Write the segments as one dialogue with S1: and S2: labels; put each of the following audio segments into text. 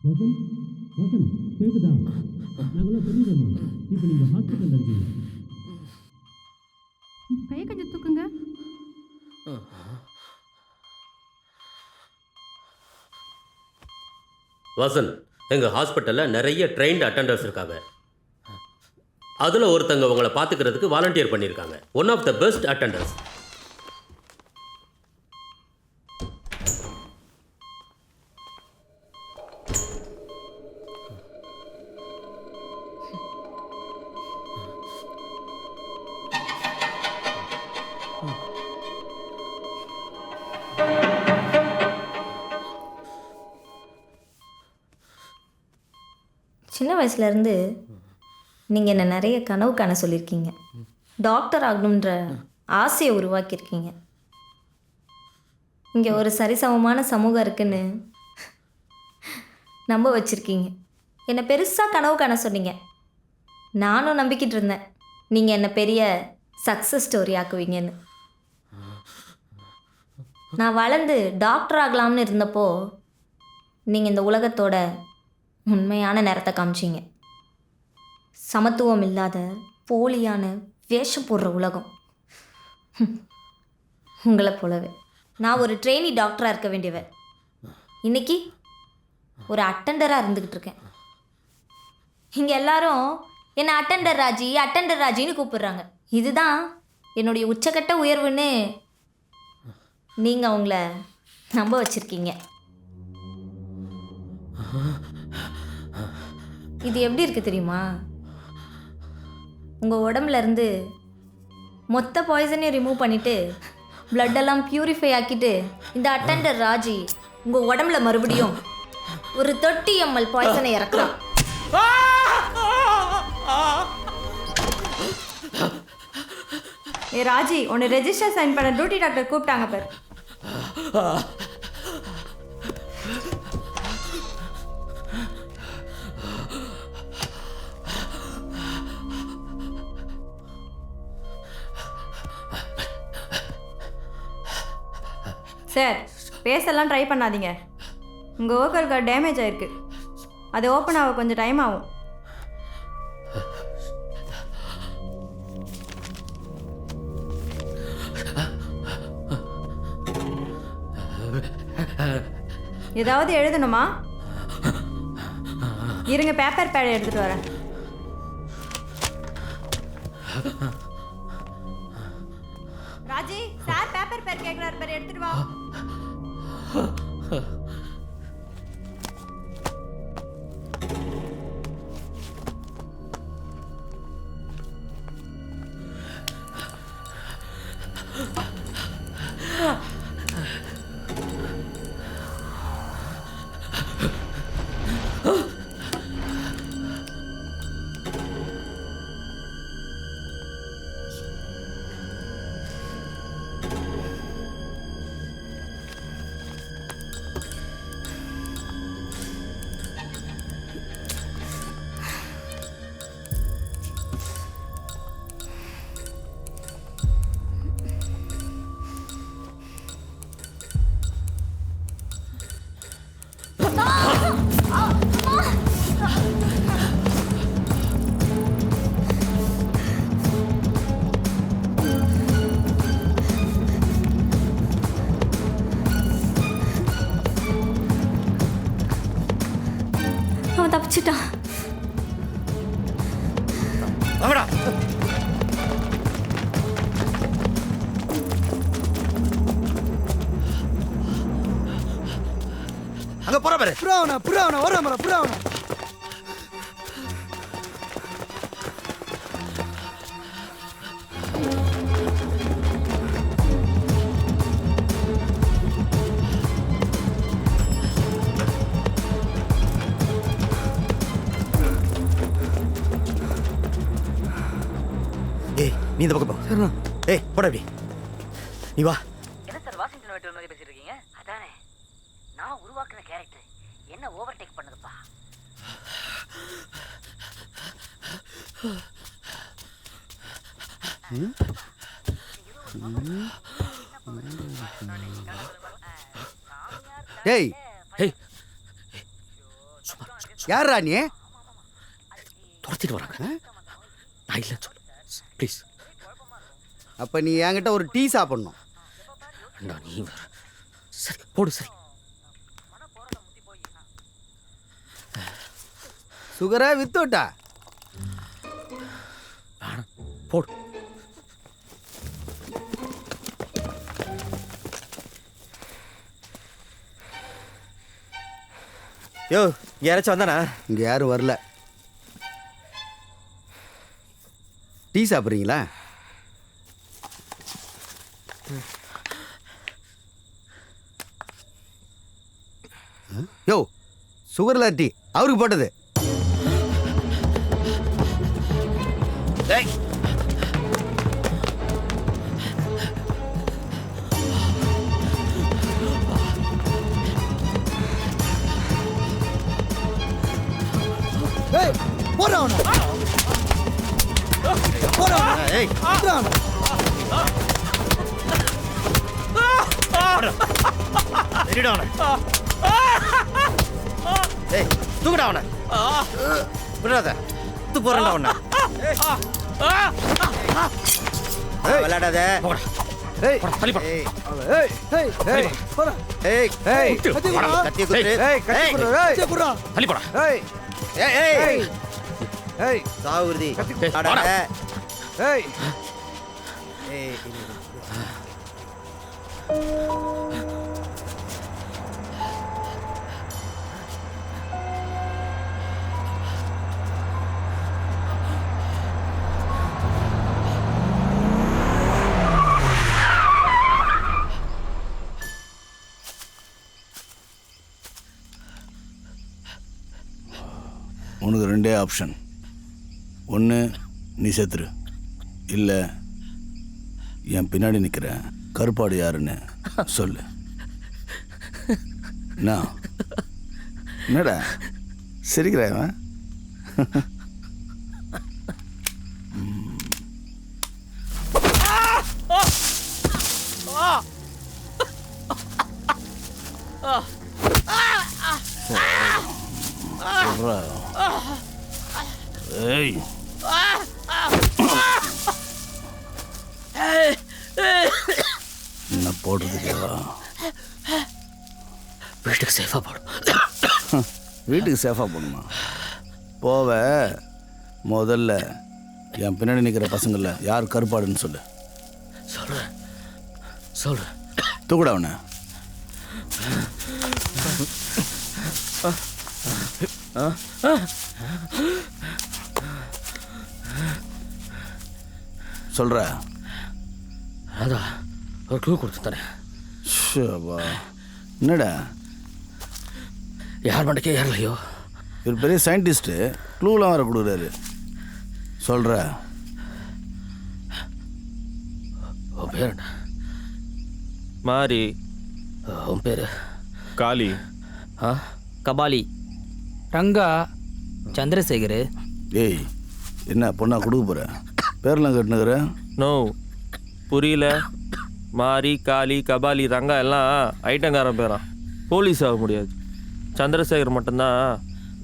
S1: வசந்த் வசந்த் கேக்குதா? நாங்களாம் தெரியுதம்மா. இப்போ நீங்கள் ஹாஸ்பிட்டலில் இருக்கீங்க.
S2: கையை கொஞ்சம் தூக்குங்க.
S3: வசந்த், எங்கள் ஹாஸ்பிட்டலில் நிறைய ட்ரெயின்டு அட்டெண்டர்ஸ் இருக்காங்க. அதில் ஒருத்தங்க உங்களை பார்த்துக்கிறதுக்கு வாலண்டியர் பண்ணியிருக்காங்க. One of the best attenders.
S4: சின்ன வயசுலேருந்து நீங்கள் என்ன நிறைய கனவு காண சொல்லியிருக்கீங்க. டாக்டர் ஆகணுன்ற ஆசையை உருவாக்கியிருக்கீங்க. இங்கே ஒரு சரிசமமான சமூகம் இருக்குன்னு நம்ப வச்சுருக்கீங்க. என்னை பெருசாக கனவு காண சொன்னீங்க. நானும் நம்பிக்கிட்டு இருந்தேன் நீங்கள் என்னை பெரிய சக்ஸஸ் ஸ்டோரி ஆக்குவீங்கன்னு. நான் வளர்ந்து டாக்டர் ஆகலாம்னு இருந்தப்போ நீங்கள் இந்த உலகத்தோட உண்மையான நேரத்தை காமிச்சிங்க. சமத்துவம் இல்லாத போலியான வேஷம் போடுற உலகம். உங்களை போலவே நான் ஒரு ட்ரெயினி டாக்டராக இருக்க வேண்டியவர் இன்னைக்கு ஒரு அட்டெண்டராக இருந்துக்கிட்டு இருக்கேன். இங்கே எல்லாரும் என்னை அட்டெண்டர் ராஜின்னு கூப்பிடுறாங்க. இதுதான் என்னுடைய உச்சக்கட்ட உயர்வுன்னு நீங்கள் அவங்கள நம்ப வச்சுருக்கீங்க. இது எப்படி இருக்குது தெரியுமா? உங்கள் உடம்புலேருந்து மொத்த பாய்சனையும் ரிமூவ் பண்ணிவிட்டு பிளட்டெல்லாம் ப்யூரிஃபை ஆக்கிட்டு இந்த அட்டெண்டர் ராஜி உங்கள் உடம்புல மறுபடியும் ஒரு 30 ml பாய்சனை இறக்கலாம்.
S2: ஏ ராஜி, உன்னை ரெஜிஸ்டர் சைன் பண்ண டியூட்டி டாக்டர் கூப்பிட்டாங்க பாரு. சார், பேசலாம் ட்ரை பண்ணாதீங்க. உங்கள் ஓக்கல் கார்டு டேமேஜ் ஆகிருக்கு. அது ஓப்பன் ஆக கொஞ்சம் டைம் ஆகும். ஏதாவது எழுதணுமா? இருங்க, பேப்பர் பேட் எடுத்துகிட்டு வரேன். ராஜி, சார் பேப்பர் பேட் கேட்குறாரு பாரு, எடுத்துட்டு வா. அவன் தப்பிச்சிட்டான்.
S5: அங்க போற பாரு. புறாவனா வர புறாவனா. ஏய், நீ இந்த பக்கம் போ. சரிண்ணா. ஏய், போடா அப்படி. நீ வா.
S6: என்ன சார் வாஷிங்டன் வைட் மாதிரி பேசிட்டு இருக்கீங்க? அதானே நான் உருவாக்குன கேரக்டர் என்ன ஓவர்டேக் பண்ணுதுப்பா.
S5: ஏய்,
S3: ஏய், சும்மா
S5: யாரா நீ?
S7: துரத்திட்டு வராங்க. நான் இல்லைன்னு சொல்லு ப்ளீஸ்.
S5: அப்போ நீ என்கிட்ட ஒரு டீ சாப்பிடணும்.
S7: நீ வேற. சரி போடு. சரி
S5: சுகரா வித்தோட்டா?
S7: வேணாம் போடு.
S8: யோ இங்கே யாராச்சும் வந்தானா?
S5: இங்கே யாரும் வரல. டீ சாப்பிட்றீங்களா? யோ சுகர்ல டீ அவருக்கு போட்டது. தூக்குடா அவனை. விடாத. போறேன்டா அவனை. விளையாடாத. சாவுறுதி.
S9: உனக்கு ரெண்டே ஆப்ஷன். ஒன்று நீ செத்துரு, இல்லை என் பின்னாடி நிற்கிற கருப்பாடு யாருன்னு சொல்லு. என்னடா சிரிக்கிறான்? ஏய் என்ன போடுறதுக்கேவா?
S7: வீட்டுக்கு சேஃபாக போடும்.
S9: வீட்டுக்கு சேஃபாக போடணுமா? போவ முதல்ல என் பின்னாடி நிற்கிற பசங்கள யார் கருப்பாடுன்னு சொல்லு.
S7: சொல்கிறேன்.
S9: தூக்குடா அவனை. சொல்ற.
S7: அதான் ஒரு க்ளூ கொடுத்து தரேன்.
S9: என்னடா
S7: யார் மண்டக்கே ஏறலையோ?
S9: இவர் பெரிய சயின்டிஸ்ட்டு, க்ளூலாம் வர கொடுக்குறாரு. சொல்ற.
S7: உன் பேர் என்ன?
S10: மாரி.
S7: உன் பேர்?
S10: காளி.
S11: கபாலி. ரங்கா. சந்திரசேகர்.
S9: ஏய் என்ன பொண்ணா கொடுக்க போற? பேர்லாம் கட்டுனுக்குற?
S10: நோ புரியல. மாரி, காளி, கபாலி, ரங்கா எல்லாம் ஐட்டங்காரன் பேரா. போலீஸ் ஆக முடியாது. சந்திரசேகர் மட்டும்தான்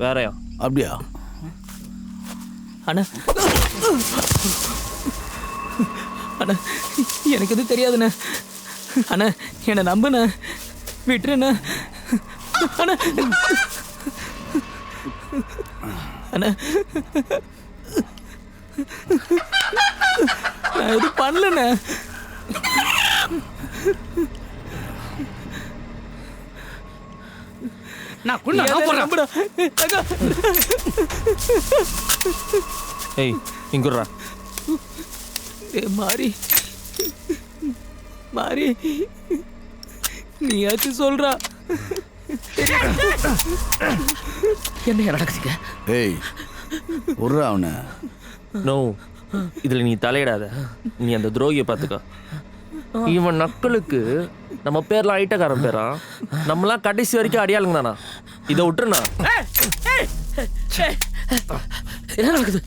S10: வேறையா.
S9: அப்படியா?
S11: அண்ணா அண்ணா எனக்கு எதுவும் தெரியாதுண்ணே. அண்ணா என்னை நம்புண்ணே, விட்டுருண்ணே. அண்ணா அண்ணா நான் எதுவும் பண்ணலண்ணே.
S10: ஏய் இங்குறா.
S11: மாறி மாறி நீயாச்சும் சொல்றா.
S7: என்ன நடக்குதுங்க?
S9: ஏய் விட்றா அவனை.
S10: நோ இதில் நீ தலையிடாத. நீ அந்த துரோகியை பார்த்துக்கோ. இவன் நக்களுக்கு நம்ம பேர்லாம் ஐட்டக்காரன் பேரா. நம்மளாம் கடைசி வரைக்கும் அடியாளுங்க தானா. இதை விட்டுருண்ணா.
S7: என்ன நடக்குது?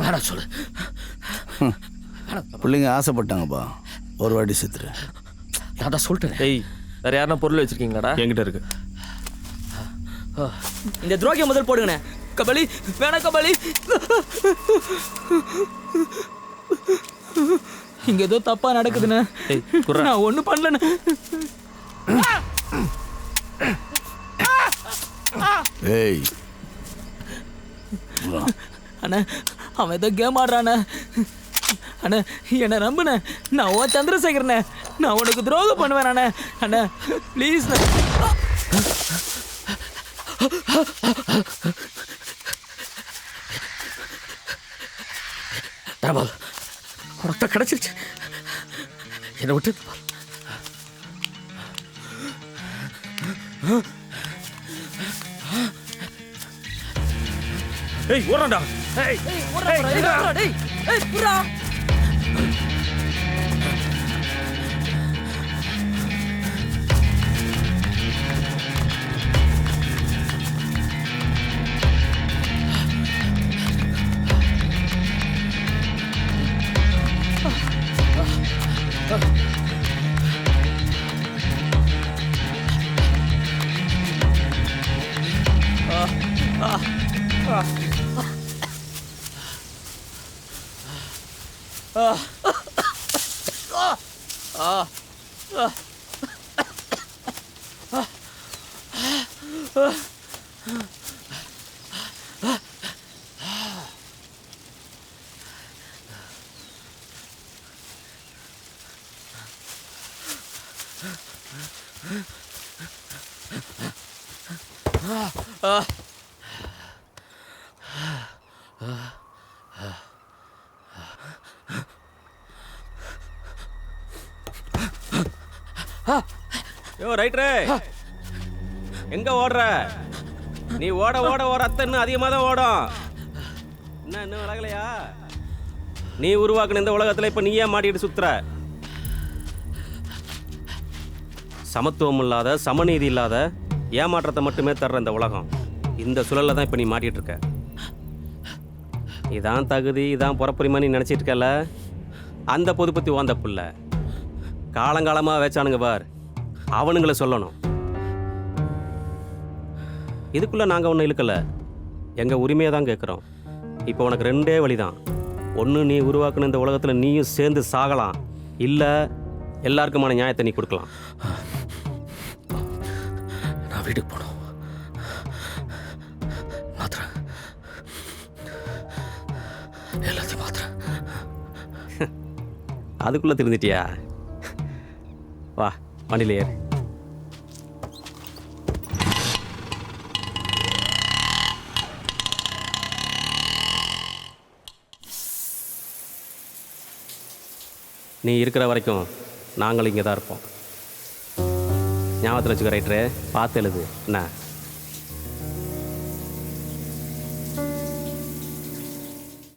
S7: வேணாம் சொல்லு.
S9: பிள்ளைங்க ஆசைப்பட்டாங்கப்பா, ஒரு வாட்டி செத்துரு.
S7: நான் தான் சொல்லிட்டேன்.
S10: ஏய் வேற யாருன்னா பொருள் வச்சிருக்கீங்களாடா?
S8: என்கிட்ட இருக்கு.
S11: இந்த துரோகியை முதல் போடுங்கண்ணே. கபாலி வேணாம் கபாலி. இங்க ஏதோ தப்பா நடக்குதுண்ணே. நான் ஒன்றும் பண்ணலண்ணே.
S9: ஏய்
S11: அண்ணா அவன் ஏதோ கேம் ஆடுறானே. அண்ணா என்னை நம்புண்ணே. நான் ஓ சந்திரசேகரண்ணே. நான் உனக்கு துரோகம் பண்ணுவேன் அண்ணா. அண்ணா ப்ளீஸ்.
S7: டபால் உனக்கு கிடைச்சிருச்சு. என்னை விட்டு
S10: ஏய் ஓடுறா. ஏய்
S12: யோ ரைட்ரே, எங்க ஓடுற நீ? ஓட ஓட ஓட அத்தை இன்னும் அதிகமாக தான் ஓடும். இன்னும் விலகலையா? நீ உருவாக்குன இந்த உலகத்தில் இப்போ நீயே மாட்டிட்டு சுத்துற. சமத்துவம் இல்லாத, சமநீதி இல்லாத ஏமாற்றத்தை மட்டுமே தர்ற இந்த உலகம். இந்த சுழலில் தான் இப்போ நீ மாட்டிகிட்டு இருக்க. இதான் தகுதி, இதான் புறப்புரிமை நீ நினச்சிட்டு இருக்கல. அந்த பொதுப்பத்தி ஓந்த புள்ள காலங்காலமாக வச்சானுங்க பார், அவனுங்களை சொல்லணும். இதுக்குள்ளே நாங்கள் ஒன்றும் இழுக்கலை, எங்கள் உரிமையை தான் கேட்குறோம். இப்போ உனக்கு ரெண்டே வழி தான். ஒன்று, நீ உருவாக்குன இந்த உலகத்தில் நீயும் சேர்ந்து சாகலாம், இல்லை எல்லாருக்குமான நியாயத்தை நீ கொடுக்கலாம்.
S7: நான் வீட்டுக்கு போகணும். மாத்திரம் எல்லாத்தையும் மாத்திரம்.
S12: அதுக்குள்ளே திருந்துட்டியா? வா வண்டியில் ஏறு. நீ இருக்கிற வரைக்கும் நாங்கள் இங்கே தான் இருப்போம். ஞாபகத்தில் வச்சுக்க ரைட்ரு, பார்த்து எழுது என்ன.